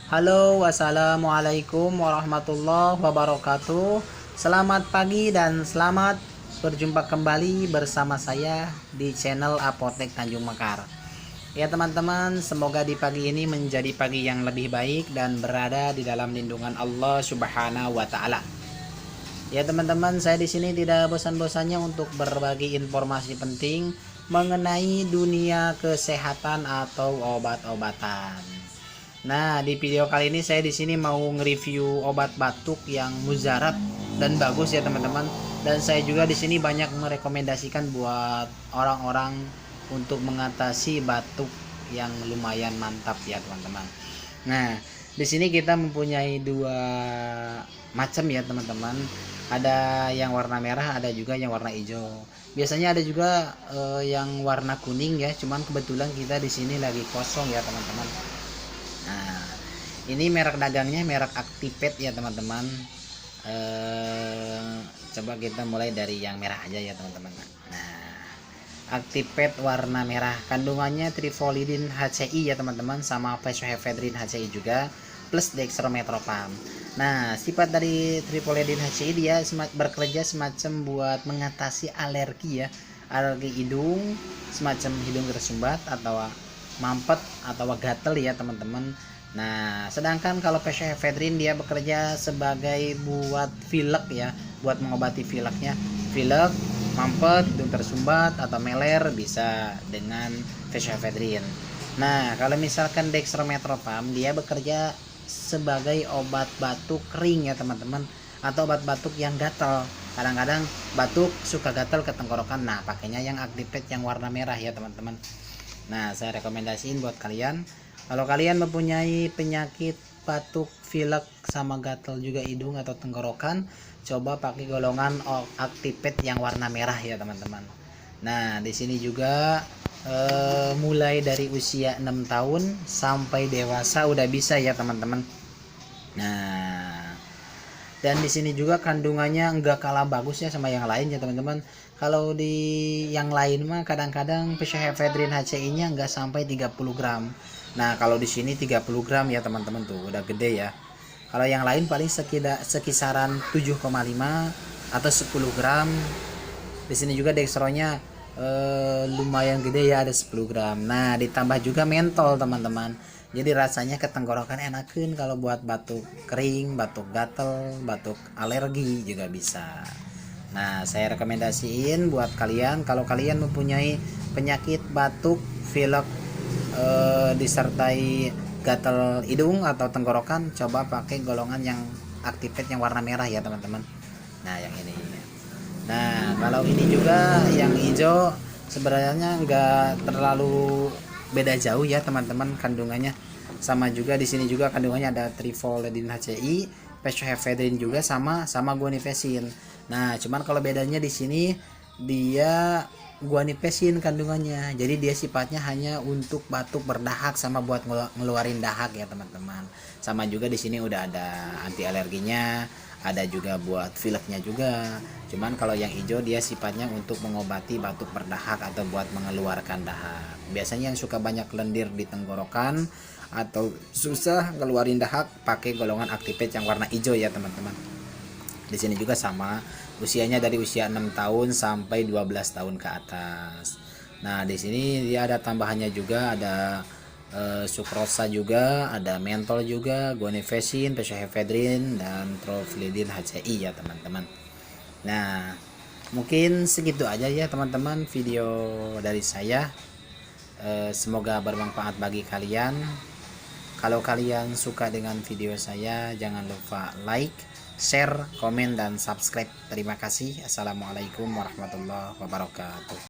Halo, wassalamualaikum warahmatullahi wabarakatuh. Selamat pagi dan selamat berjumpa kembali bersama saya di channel Apotek Tanjung Mekar. Ya teman-teman, semoga di pagi ini menjadi pagi yang lebih baik dan berada di dalam lindungan Allah Subhanahu wa taala. Ya teman-teman, saya di sini tidak bosan-bosannya untuk berbagi informasi penting mengenai dunia kesehatan atau obat-obatan. Nah, di video kali ini saya di sini mau nge-review obat batuk yang mujarab dan bagus ya teman-teman. Dan saya juga di sini banyak merekomendasikan buat orang-orang untuk mengatasi batuk yang lumayan mantap ya teman-teman. Nah, di sini kita mempunyai dua macam ya teman-teman. Ada yang warna merah, ada juga yang warna hijau. Biasanya ada juga yang warna kuning ya, cuman kebetulan kita di sini lagi kosong ya teman-teman. Nah, ini merek dagangnya merek Activate ya teman-teman. Coba kita mulai dari yang merah aja ya teman-teman. Nah, Activate warna merah, kandungannya trifolidin HCI ya teman-teman, sama fexofenadrin HCI juga, plus dextromethorphan. Nah, sifat dari trifolidin HCI dia bekerja semacam buat mengatasi alergi ya, alergi hidung, semacam hidung tersumbat atau mampet atau gatel ya teman-teman. Nah, sedangkan kalau fexofenadrin dia bekerja sebagai buat pilek ya, buat mengobati pileknya, pilek, mampet, hidung tersumbat atau meler bisa dengan fexofenadrin. Nah, kalau misalkan dextromethorphan dia bekerja sebagai obat batuk kering ya teman-teman, atau obat batuk yang gatal. Kadang-kadang batuk suka gatal ke tenggorokan. Nah, pakainya yang Activate yang warna merah ya teman-teman. Nah, saya rekomendasiin buat kalian kalau kalian mempunyai penyakit batuk, pilek sama gatal juga hidung atau tenggorokan, coba pakai golongan Activate yang warna merah ya teman-teman. Nah, di sini juga mulai dari usia 6 tahun sampai dewasa udah bisa ya teman-teman. Nah, dan di sini juga kandungannya enggak kalah bagus ya sama yang lain ya teman-teman. Kalau di yang lain mah kadang-kadang fexofenadrin HCI-nya enggak sampai 30 gram. Nah, kalau di sini 30 gram ya teman-teman, tuh udah gede ya. Kalau yang lain paling sekisaran 7,5 atau 10 gram. Di sini juga dextronya lumayan gede ya, ada 10 gram. Nah, ditambah juga mentol teman-teman, jadi rasanya ke tenggorokan enakin kalau buat batuk kering, batuk gatel, batuk alergi juga bisa. Nah, saya rekomendasiin buat kalian kalau kalian mempunyai penyakit batuk, pilek disertai gatal hidung atau tenggorokan, coba pakai golongan yang Activate yang warna merah ya teman-teman. Nah, yang ini. Nah, kalau ini juga yang hijau sebenarnya nggak terlalu beda jauh ya teman-teman kandungannya. Sama juga di sini juga kandungannya ada trifolidin HCI, fexofenadrin juga sama guanifesin. Nah, cuman kalau bedanya di sini dia guanifesin kandungannya. Jadi dia sifatnya hanya untuk batuk berdahak sama buat ngeluarin dahak ya teman-teman. Sama juga di sini udah ada anti alerginya, ada juga buat pileknya juga. Cuman kalau yang hijau dia sifatnya untuk mengobati batuk berdahak atau buat mengeluarkan dahak. Biasanya yang suka banyak lendir di tenggorokan atau susah ngeluarin dahak pakai golongan Activate yang warna hijau ya teman-teman. Di sini juga sama, usianya dari usia 6 tahun sampai 12 tahun ke atas. Nah, di sini dia ada tambahannya juga, ada sukrosa juga, ada mentol juga, guanifesin, fexofenadrin, dan trifolidin HCI ya teman-teman. Nah, mungkin segitu aja ya teman-teman video dari saya. Semoga bermanfaat bagi kalian. Kalau kalian suka dengan video saya, jangan lupa like, share, komen, dan subscribe. Terima kasih. Assalamualaikum warahmatullahi wabarakatuh.